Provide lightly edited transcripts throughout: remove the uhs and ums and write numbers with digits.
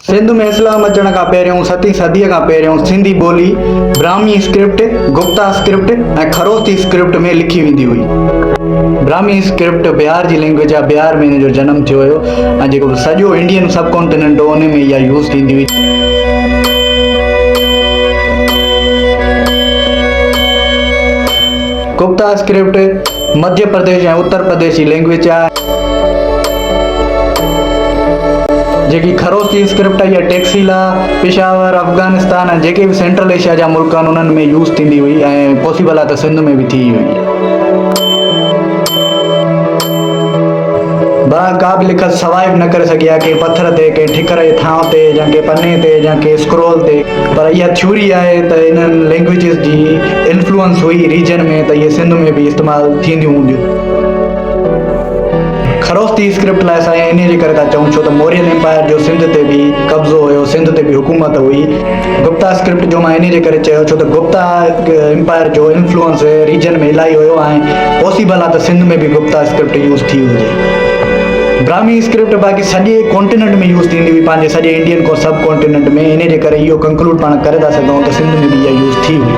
सिंध में इस्लाम अचण खां पहिरियों 7वीं सदीअ खां पहिरियों सिंधी ॿोली ब्राह्मी स्क्रिप्ट, गुप्ता स्क्रिप्ट ऐं खरोस्ती स्क्रिप्ट में लिखी वेंदी हुई। ब्राह्मी स्क्रिप्ट बिहार जी लैंग्वेज आहे। बिहार में हिन जो जनमु थियो हुयो ऐं जेको सॼो इंडियन सब कॉन्टिनेंट हो उन में इहा यूज़ थींदी हुई। गुप्ता स्क्रिप्ट मध्य प्रदेश ऐं उत्तर प्रदेश जी लैंग्वेज आहे। जेकी खरोस्ती स्क्रिप्ट आहे इहा टेक्सीला, पेशावर, अफगानिस्तान ऐं जेके बि सेंट्रल एशिया जा मुल्क आहिनि उन्हनि में यूज़ थींदी हुई ऐं पॉसिबल आहे त सिंध में बि थी हुई। का बि लिखत सर्वाइव न करे सघी आहे कंहिं पथर ते, कंहिं ठिकर जे थांव ते, या कंहिं पने ते, या कंहिं स्क्रोल ते। पर इहा थ्योरी आहे त इन्हनि लैंग्वेजिस जी इन्फ्लुएंस हुई रीजन में, त इहे सिंध में बि इस्तेमालु थींदियूं हूंदियूं। खरोस्ती स्क्रिप्ट लाइ असां इन जे करे था चऊं छो त मौर्यन एम्पायर जो सिंध ते बि कब्ज़ो हुयो, सिंध ते बि हुकूमत हुई। गुप्ता स्क्रिप्ट जो मां इन जे करे चयो छो त गुप्ता एम्पायर जो इन्फ्लुएंस रीजन में इलाही हुयो ऐं पॉसिबल आहे त सिंध में बि गुप्ता स्क्रिप्ट यूज़ थी हुजे। ब्राह्मी स्क्रिप्ट बाक़ी सॼे कॉन्टिनेंट में यूज़ थींदी हुई, पंहिंजे सॼे इंडियन को सब कॉन्टिनेंट में। इन जे करे इहो कंक्लूड पाण करे था सघूं त सिंध में बि इहा यूज़ थी हुई।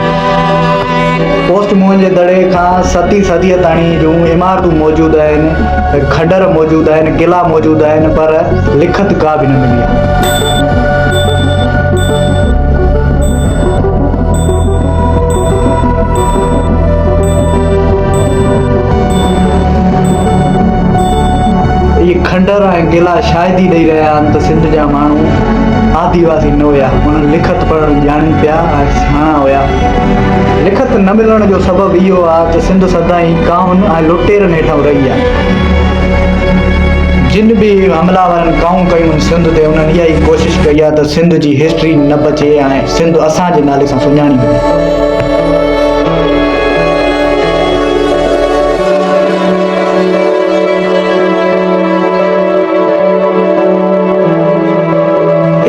पोस्ट मोहन जे दड़े खां 7वीं सदीअ ताणी जूं इमारतूं मौजूदु आहिनि, खडर मौजूदु आहिनि, किला मौजूदु आहिनि, पर लिखत का बि न मिली आहे। इहे खंडर ऐं किला शायदि ई ॾेई रहिया आहिनि त सिंध जा माण्हू आदिवासी न हुया, उन्हनि लिखत पढ़णु ॼाणनि पिया ऐं सियाणा हुया। लिखत न मिलण जो सबबु इहो आहे त सिंध सदाईं काउन ऐं लुटेरनि हेठां रही आहे। जिन बि हमलावरनि काऊं कयूं सिंध ते उन्हनि इहा ई कोशिशि कई आहे त सिंध जी हिस्ट्री न बचे ऐं सिंध असांजे नाले सां सुञाणी वञे।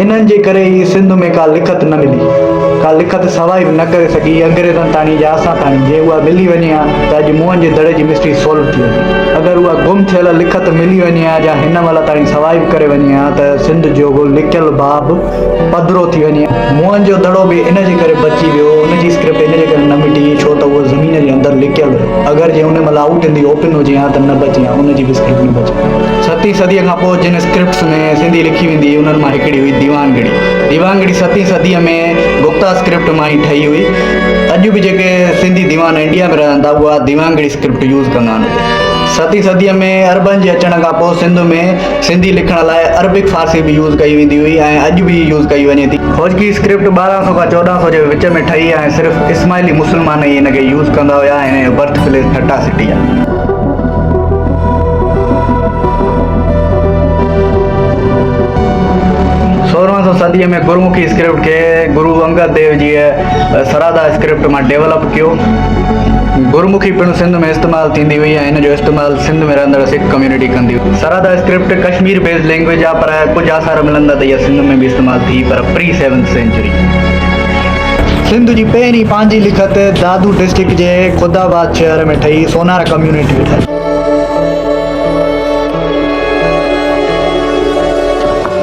'इन्हनि जे करे ई सिंध में का लिखत न मिली, का लिखत सर्वाइव न करे सघी अंग्रेज़नि ताणी या असां ताणी। जे उहा मिली वञे हा त अॼु मुंहं जे दड़े जी मिस्ट्री सोल्व थी वञे। अगरि उहा गुम थियल लिखत मिली वञे हा या हिन महिल ताणी सर्वाइव करे वञे हा त सिंध जो लिकियल बाब पधिरो थी वञे। मुंहं जो दड़ो बि इन जे करे बची वियो, उनजी स्क्रिप्ट इन जे करे न मिटी छो त उहो ज़मीन जे अंदरि लिकियल हुयो। अगरि जे उन महिल आउट ईंदी ओपन हुजे हा त न बचे हा, उनजी बि स्क्रिप्ट न बचे। 7वीं सदीअ खां पोइ जिन स्क्रिप्ट्स में सिंधी लिखी वेंदी उन्हनि मां हिकिड़ी हुई दीवानगढ़ी। दीवानगढ़ी 7वीं सदीअ में गुप्ता स्क्रिप्ट मां ई ठही हुई। अॼु बि जेके सिंधी दीवान इंडिया में रहनि था उहा दीवानगढ़ी स्क्रिप्ट यूज़ कंदा आहिनि। 7वीं सदीअ में अरबन जे अचण खां पोइ सिंध में सिंधी लिखण लाइ अरबिक फारसी बि यूज़ कई वेंदी हुई ऐं अॼु बि यूज़ कई वञे थी। खोजकी स्क्रिप्ट 1200 खां 1400 जे विच में ठही ऐं सिर्फ़ु इस्माइली मुस्लमान ई हिन खे यूज़ कंदा हुया ऐं हिन जो बर्थ प्लेस ठट्टा सिटी आहे। 1600 सदीअ में गुरुमुखी स्क्रिप्ट खे गुरु अंगद देव जी सरादा स्क्रिप्ट मां डेवलप कयो। गुरुमुखी पिणु सिंध में इस्तेमालु थींदी हुई ऐं हिन जो इस्तेमालु सिंध में रहंदड़ सिख कम्युनिटी कंदी हुई। सरादा स्क्रिप्ट कश्मीर बेस्ड लैंग्वेज आहे, पर कुझु आसार मिलंदा त इहा सिंध में बि इस्तेमालु थी, पर प्री 7th सेंचुरी। सिंध जी पहिरीं पंहिंजी लिखत दादू डिस्ट्रिक्ट जे खुदाबाद शहर में ठही, सोनार कम्युनिटी में ठही।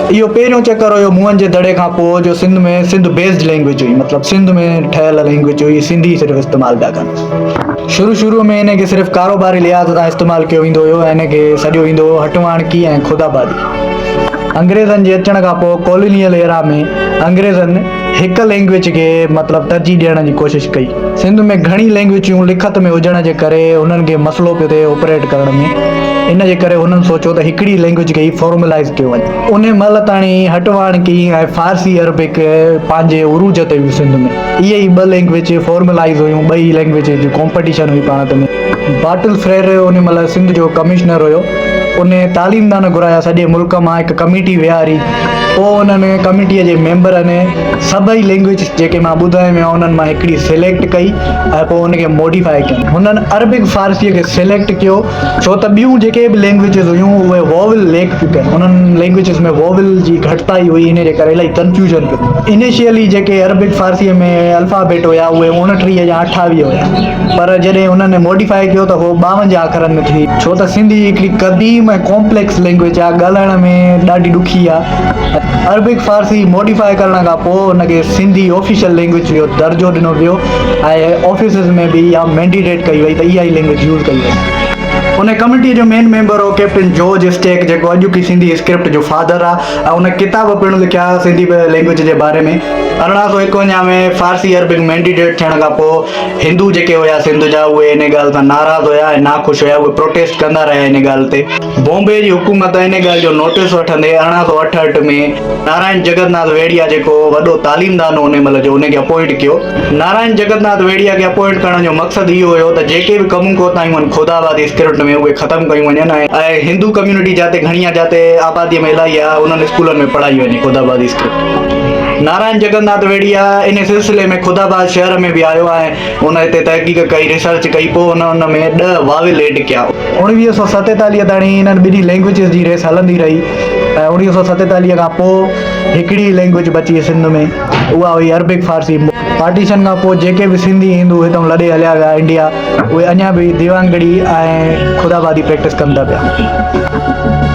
इहो पहिरियों चकर हुयो मुंहं जे दड़े खां पोइ जो सिंध में सिंध बेस्ड लैंग्वेज हुई, मतिलबु सिंध में ठहियल लैंग्वेज हुई, सिंधी सिर्फ़ु इस्तेमालु पिया कनि। शुरू में हिन खे सिर्फ़ु कारोबारी लिहाज़ सां इस्तेमालु कयो वेंदो हुयो ऐं हिन खे सॼो ईंदो हुयो हटवाणकी ऐं खुदाबादी। अंग्रेज़नि जे अचण खां पोइ कॉलोनियल एरा में अंग्रेज़नि हिकु लैंग्वेज खे मतिलबु तरजीह ॾियण जी कोशिशि कई। सिंध में घणी लैंग्वेजूं लिखत में हुजण जे करे हुननि खे मसइलो पियो थिए ऑपरेट करण में। इन जे करे हुननि सोचियो त हिकिड़ी लैंग्वेज खे ई फॉर्मलाइज़ कयो वञे। उन महिल ताणी हटवाणकी ऐं फारसी अरबिक पंहिंजे उरूज ते हुई सिंध में। इहे ई 2 लैंग्वेज फॉर्मलाइज़ हुयूं, 2 लैंग्वेज जी कॉम्पिटिशन हुई पाण में। बाटल फ्रेर उन महिल सिंध जो कमिश्नर हुयो। उन तालीमदान घुराया सॼे मुल्क मां, हिकु कमिटी विहारी। पोइ उन्हनि कमिटीअ जे मेंबरनि सभई लैंग्वेज जेके मां ॿुधायूं उन्हनि मां हिकिड़ी सिलेक्ट कई ऐं पोइ उनखे मॉडिफाई कई। हुननि अरबिक फारसीअ खे सिलेक्ट कयो छो त ॿियूं जेके बि लैंग्वेजिस हुयूं उहे वॉवल लेक पियूं कनि। उन्हनि लैंग्वेजिस में वॉवल जी घटिताई हुई, इन जे करे इलाही कंफ्यूजन पियो। इनिशियली जेके अरबिक फारसीअ में अल्फ़ाबेट हुया उहे 29 या 28 हुया, पर जॾहिं हुननि मॉडिफाई कयो त उहो 52 अखरनि में थी, छो त सिंधी हिकिड़ी क़दीम में कॉम्प्लेक्स लैंग्वेज आहे, ॻाल्हाइण में ॾाढी ॾुखी आहे। अरबिक फ़ारसी मॉडिफाई करण खां पोइ हुनखे सिंधी ऑफिशियल लैंग्वेज जो दर्जो ॾिनो वियो ऐं ऑफिसिस में बि इहा मैंडेटेड कई वई त इहा ई लैंग्वेज यूज़ कई वई। उन कम्युनिटी जो मेन मेंबर हो कैप्टन जॉर्ज स्टेक, जेको अॼु की सिंधी स्क्रिप्ट जो फादर आहे ऐं उन किताब पिणु लिखिया सिंधी लैंग्वेज जे बारे में। 1851 में फ़ारसी अरबिक मैंडेटेड थियण खां पोइ हिंदू जेके हुया सिंध जा उहे इन ॻाल्हि सां नाराज़ हुया ऐं नाख़ुशि हुया, उहे प्रोटेस्ट कंदा रहिया इन ॻाल्हि ते। बॉम्बे जी हुकूमत इन ॻाल्हि जो नोटिस वठंदे 1868 में नारायण जगन्नाथ वेड़िया जेको वॾो तालीमदान उन महिल जो उनखे अपॉइंट कयो। नारायण जगन्नाथ वेड़िया खे अपॉइंट करण जो मक़सदु इहो हुयो त जेके बि कमु कोतायूं आहिनि ख़ुदाबादी स्क्रिप्ट में उहे ख़तमु कयूं वञनि ऐं हिंदू कम्युनिटी जाते घणी आहे, जाते आबादीअ में इलाही आहे, उन्हनि स्कूलनि में पढ़ाई वञे ख़ुदाबादी स्क्रिप्ट। नारायण जगन्नाथ वेड़िया इन सिलसिले में ख़ुदाबाद शहर में बि आयो ऐं उन हिते तहक़ीक़ कई, रिसर्च कई, पोइ उन में 10 वाविल एड कया। 1947 ताईं इन्हनि ॿिन्ही लैंग्वेजिस जी रेस हलंदी रही ऐं 1947 खां पोइ हिकिड़ी लैंग्वेज बची सिंध में, उहा हुई अरबिक फ़ारसी। पार्टीशन खां पोइ जेके बि सिंधी हिंदू हितां लॾे हलिया विया इंडिया, उहे अञा बि देवानगढ़ी ऐं ख़ुदाबादी प्रैक्टिस कंदा पिया।